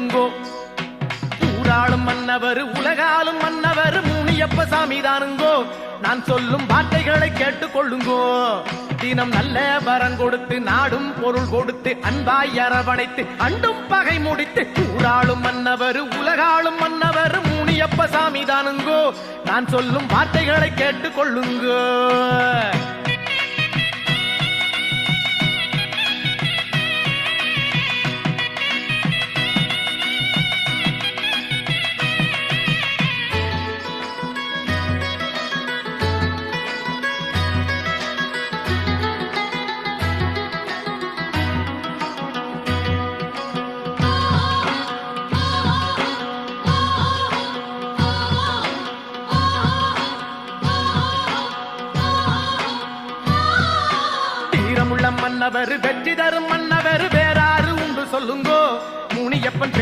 கொள்ளுங்கோ. ஊராளும் மன்னவர் உலகாலும் மன்னவர் முனியப்ப சாமி தானுங்கோ. நான் சொல்லும் வார்த்தைகளை கேட்டுக் கொள்ளுங்கோ. தினம் நல்ல வரன் கொடுத்து நாடும் பொருள் கொடுத்து அன்பாய் அரவணைத்து அண்டும் பகை முடித்து ஊராளும் மன்னவர் உலகாலும் மன்னவர் முனியப்ப சாமி தானுங்கோ. நான் சொல்லும் வார்த்தைகளை கேட்டுக் கொள்ளுங்கோ. மன்னவர் வெற்றி தரும் மன்னவர் வேறாறு உண்டு சொல்லுங்கோ. முனியப்பன்